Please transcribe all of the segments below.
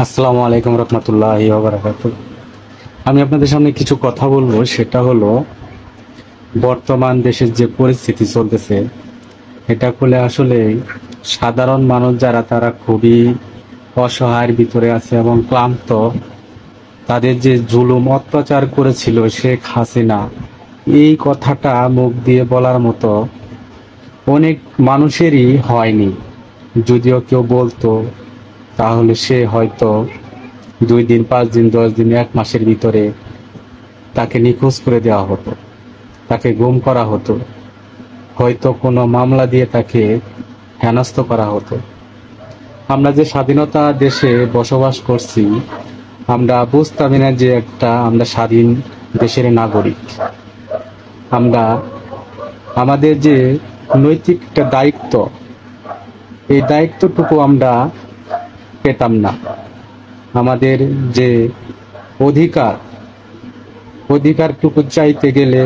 আসসালামু আলাইকুম রহমতুল্লাহি ওয়া বারাকাতুহু। আমি আপনাদের সামনে কিছু কথা বলবো, সেটা হলো বর্তমান দেশের যে পরিস্থিতি চলতেছে, এটা করলে আসলে সাধারণ মানুষ যারা তারা খুবই অসহায়ের ভিতরে আছে এবং ক্লান্ত। তাদের যে জুলুম অত্যাচার করেছিল শেখ হাসিনা, এই কথাটা মুখ দিয়ে বলার মতো অনেক মানুষেরই হয়নি। যদিও কেউ বলতো তাহলে সে হয়তো 2 দিন, 5 দিন, 10 দিন, 1 মাসের ভিতরে তাকে নিখোঁজ করে দেওয়া হতো, তাকে গুম করা হতো, হয়তো কোনো মামলা দিয়ে তাকে হেনস্থ করা হতো। আমরা যে স্বাধীনতা দেশে বসবাস করছি, আমরা বুঝতামই না যে আমরা স্বাধীন দেশের নাগরিক। আমরা আমাদের যে নৈতিক একটা দায়িত্ব, এই দায়িত্বটুকু আমরা পেতাম না। আমাদের যে অধিকারটুকু চাইতে গেলে,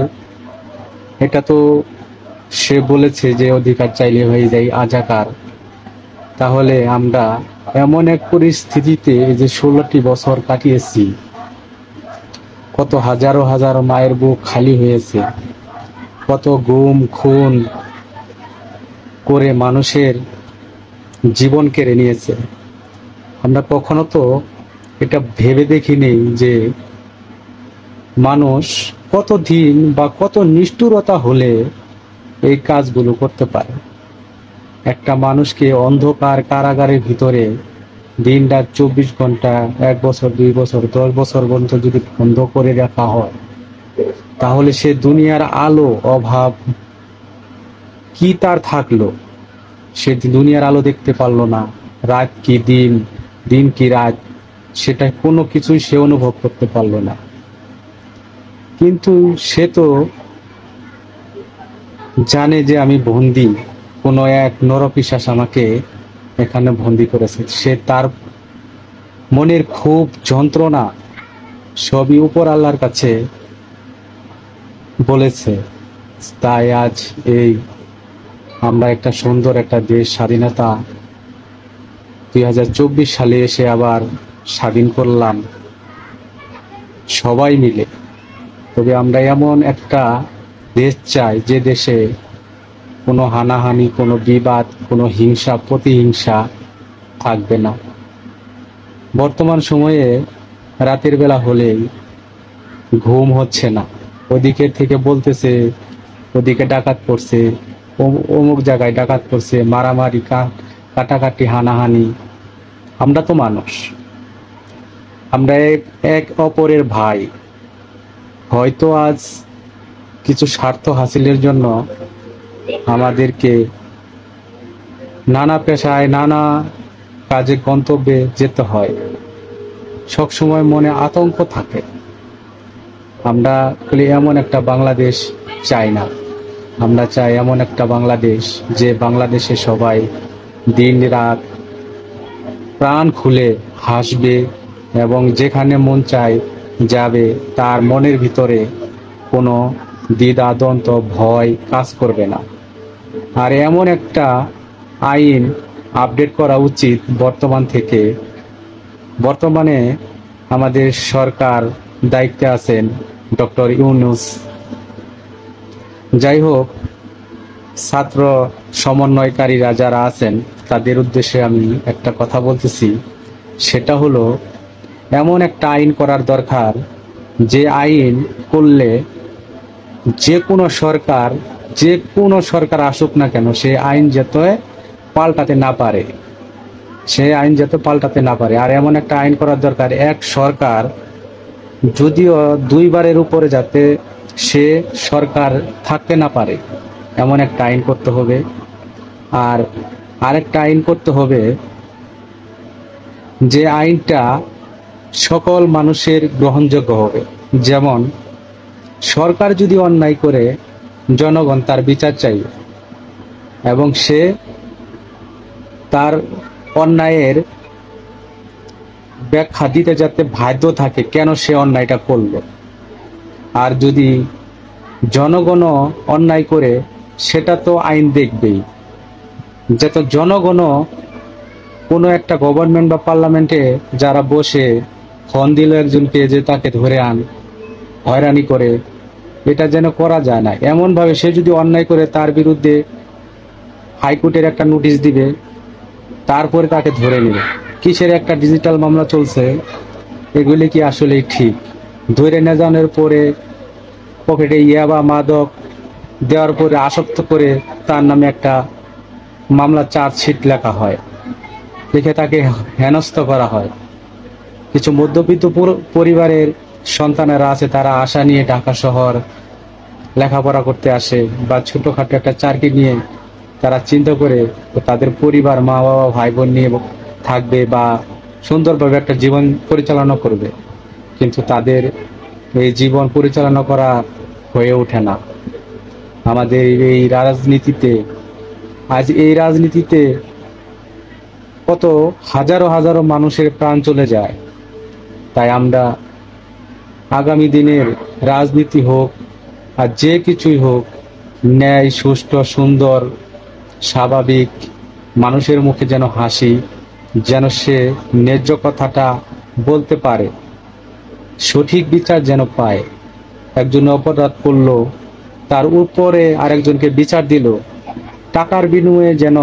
এটা তো সে বলেছে যে অধিকার চাইলে হয়ে যায় আজাকার। তাহলে আমরা এমন এক পরিস্থিতিতে যে 16টি বছর কাটিয়েছি, কত হাজারো হাজারো মায়ের বুক খালি হয়েছে, কত গুম খুন করে মানুষের জীবন কেড়ে নিয়েছে। আমরা কখনো তো এটা ভেবে দেখিনি যে মানুষ কতদিন বা কত নিষ্ঠুরতা হলে এই কাজগুলো করতে পারে। একটা মানুষকে অন্ধকার কারাগারের ভিতরে দিন রাত 24 ঘন্টা, 1 বছর, 2 বছর, 10 বছর পর্যন্ত যদি বন্ধ করে রাখা হয়, তাহলে সে দুনিয়ার আলো অভাব কি তার থাকলো? সে দুনিয়ার আলো দেখতে পারলো না। রাত কি দিন, দিন কি রাত, সেটা কোনো কিছুই সে অনুভব করতে পারলো না। কিন্তু সে তো জানে যে আমি বন্দি, কোনো এক নরপিশাচ আমাকে এখানে বন্দি করেছে। সে তার মনের খুব যন্ত্রণা সবই উপর আল্লাহর কাছে বলেছে। তাই আজ এই আমরা একটা সুন্দর একটা দেশ, স্বাধীনতা 2024 সালে এসে আবার স্বাধীন করলাম সবাই মিলে। তবে আমরা এমন একটা দেশ চাই যে দেশে কোনো হানাহানি, কোনো বিবাদ, কোনো হিংসা প্রতিহিংসা থাকবে না। বর্তমান সময়ে রাতের বেলা হলেই ঘুম হচ্ছে না। ওদিকের থেকে বলতেছে ওদিকে ডাকাত পড়ছে, অমুক জায়গায় ডাকাত পড়ছে, মারামারি, কাটাকাটি, হানাহানি। আমরা তো মানুষ, আমরা এক অপরের ভাই। হয়তো আজ কিছু স্বার্থ হাসিলের জন্য আমাদেরকে নানা পেশায়, নানা কাজে, গন্তব্যে যেতে হয়। সবসময় মনে আতঙ্ক থাকে। আমরা এমন একটা বাংলাদেশ চাই না। আমরা চাই এমন একটা বাংলাদেশ, যে বাংলাদেশে সবাই দিন রাত প্রাণ খুলে হাসবে এবং যেখানে মন চায় যাবে। তার মনের ভিতরে কোনো দ্বিধাদ্বন্দ্ব, ভয় কাজ করবে না। আর এমন একটা আইন আপডেট করা উচিত বর্তমানে আমাদের সরকার দায়িত্বে আছেন ডক্টর ইউনূস। যাই হোক, ছাত্র সমন্বয়কারীরা যারা আছেন তাদের উদ্দেশ্যে আমি একটা কথা বলতেছি। সেটা হলো, এমন একটা আইন করার দরকার, যে আইন করলে যে কোনো সরকার আসুক না কেন, সে আইন যাতে পাল্টাতে না পারে। আর এমন একটা আইন করার দরকার, এক সরকার যদিও 2বারের উপরে যাতে সে সরকার থাকতে না পারে, এমন একটা আইন করতে হবে। আর আরেকটা আইন করতে হবে, যে আইনটা সকল মানুষের গ্রহণযোগ্য হবে। যেমন সরকার যদি অন্যায় করে, জনগণ তার বিচার চাইবে এবং সে তার অন্যায়ের ব্যাখ্যা দিতে যাতে বাধ্য থাকে কেন সে অন্যায়টা করলো। আর যদি জনগণও অন্যায় করে, সেটা তো আইন দেখবেই, যাতে জনগণও কোনো একটা গভর্নমেন্ট বা পার্লামেন্টে যারা বসে ফোন দিল একজনকে যে তাকে ধরে আন, হয়রানি করে, এটা যেন করা যায় না। এমনভাবে সে যদি অন্যায় করে তার বিরুদ্ধে হাইকোর্টের একটা নোটিশ দিবে, তারপরে তাকে ধরে নেবে। কিসের একটা ডিজিটাল মামলা চলছে, এগুলি কি আসলে ঠিক? ধরে না জানার পরে পকেটে ইয়াবা মাদক দেওয়ার পরে আসক্ত করে তার নামে একটা মামলা চার্জশিট লেখা হয়, লিখে তাকে হেনস্থ করা হয়। কিছু মধ্যবিত্ত পরিবারের সন্তানেরা আছে, তারা আশা নিয়ে ঢাকা শহর লেখাপড়া করতে আসে, বা ছোটখাটো একটা চাকরি নিয়ে তারা চিন্তা করে তাদের পরিবার, মা বাবা, ভাই বোন নিয়ে থাকবে বা সুন্দরভাবে একটা জীবন পরিচালনা করবে, কিন্তু তাদের এই জীবন পরিচালনা করা হয়ে ওঠে না। আমাদের এই রাজনীতিতে, আজ এই রাজনীতিতে কত হাজারো হাজারো মানুষের প্রাণ চলে যায়। তাই আমরা আগামী দিনের রাজনীতি হোক আর যে কিছুই হোক, ন্যায়, সুষ্ঠু, সুন্দর, স্বাভাবিক, মানুষের মুখে যেন হাসি, যেন সে ন্যায্য কথাটা বলতে পারে, সঠিক বিচার যেন পায়। একজন অপরাধ করলো, তার উপরে আরেকজনকে বিচার দিল, টাকার বিনিময়ে যেন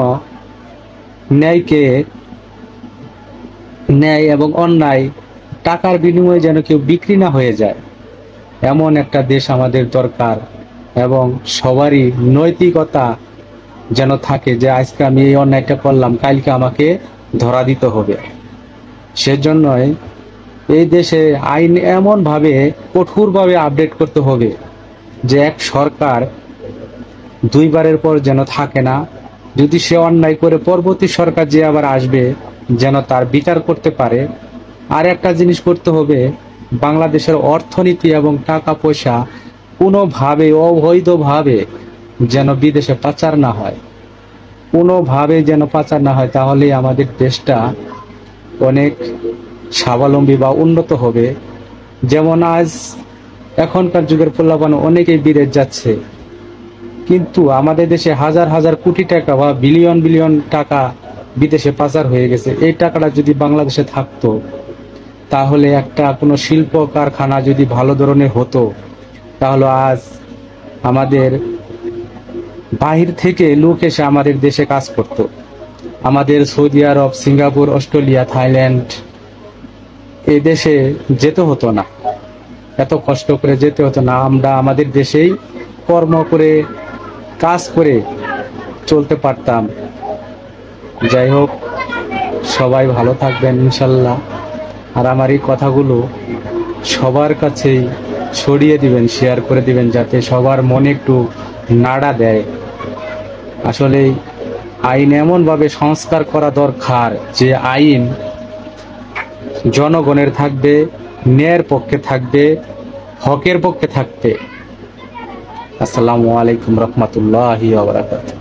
ন্যায় এবং অন্যায় টাকার বিনিময়ে যেন কেউ বিক্রি না হয়ে যায়, এমন একটা দেশ আমাদের দরকার। এবং সবারই নৈতিকতা যেন থাকে যে আজকে আমি এই অন্যায়টা করলাম, কালকে আমাকে ধরা দিতে হবে। সেজন্যই এই দেশে আইন এমনভাবে কঠোরভাবে আপডেট করতে হবে যে এক সরকার দুইবারের পর যেন থাকে না। যদি সে অন্যায় করে পরবর্তী সরকার যে আবার আসবে যেন তার বিচার করতে পারে। আর একটা জিনিস করতে হবে, বাংলাদেশের অর্থনীতি এবং টাকা পয়সা কোনোভাবে অবৈধভাবে যেন বিদেশে পাচার না হয়, কোনোভাবে যেন পাচার না হয়। তাহলেই আমাদের দেশটা অনেক স্বাবলম্বী বা উন্নত হবে। যেমন আজ এখনকার যুগের পোলাপান অনেকেই বিদেশ যাচ্ছে, কিন্তু আমাদের দেশে হাজার হাজার কোটি টাকা বা বিলিয়ন বিলিয়ন টাকা বিদেশে পাচার হয়ে গেছে। এই টাকাটা যদি বাংলাদেশে থাকতো, তাহলে একটা কোনো শিল্প কারখানা যদি ভালো ধরনের হতো, তাহলে আজ আমাদের বাহির থেকে লোক এসে আমাদের দেশে কাজ করত। আমাদের সৌদি আরব, সিঙ্গাপুর, অস্ট্রেলিয়া, থাইল্যান্ড এই দেশে যেতে হতো না, এত কষ্ট করে যেতে হতো না। আমরা আমাদের দেশেই কর্ম করে, কাজ করে চলতে পারতাম। যাই হোক, সবাই ভালো থাকবেন ইনশাল্লাহ। আর আমার এই কথাগুলো সবার কাছেই ছড়িয়ে দিবেন, শেয়ার করে দিবেন, যাতে সবার মনে একটু নাড়া দেয়। আসলে আইন এমনভাবে সংস্কার করা দরকার যে আইন জনগণের থাকবে, ন্যায়ের পক্ষে থাকবে, হকের পক্ষে থাকবে। আসসালামু আলাইকুম রহমতুল্লাহি ওয়া বারাকাতুহু।